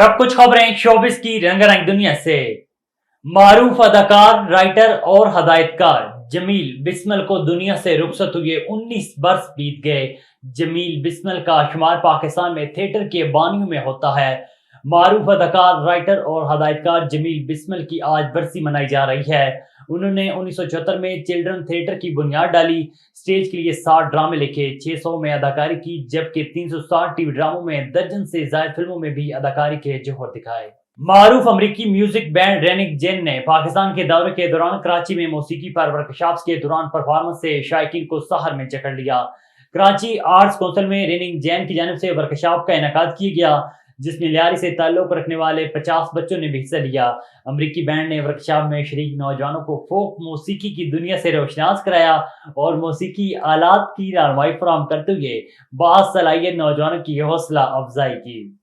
اور اب کچھ خبریں شوبز کی رنگ رنگ دنیا سے۔ معروف اداکار، رائٹر اور ہدایت کار جمیل بسمل کو دنیا سے رخصت ہوئے 19 برس بیت گئے۔ جمیل بسمل کا شمار پاکستان میں تھیٹر کے بانیوں میں ہوتا ہے۔ معروف اداکار، رائٹر اور ہدایت کار جمیل بسمل کی آج برسی منائی جا رہی ہے۔ انہوں نے 1974 میں چلڈرن تھیٹر کی بنیاد ڈالی، سٹیج کے لیے 60 ڈرامے لکھے، 600 میں اداکاری کی، جبکہ 360 ٹی وی ڈراموں میں درجن سے زائد فلموں میں بھی اداکاری کے جوہر دکھائے۔ معروف امریکی میوزک بینڈ ریننگ جین نے پاکستان کے دورے کے دوران کراچی میں موسیقی پر ورکشاپس کے دوران پرفارمنس سے شائقین کو سحر میں جکڑ لیا۔ کراچی آرٹس کونسل میں ریننگ جین کی جانب سے ورکشاپ کا انعقاد کیا گیا، جس میں لیاری سے تعلق رکھنے والے 50 بچوں نے بھی حصہ لیا۔ امریکی بینڈ نے ورکشاپ میں شریک نوجوانوں کو فوک موسیقی کی دنیا سے روشناس کرایا اور موسیقی آلات کی رہنمائی فراہم کرتے ہوئے باصلاحیت نوجوانوں کی حوصلہ افزائی کی۔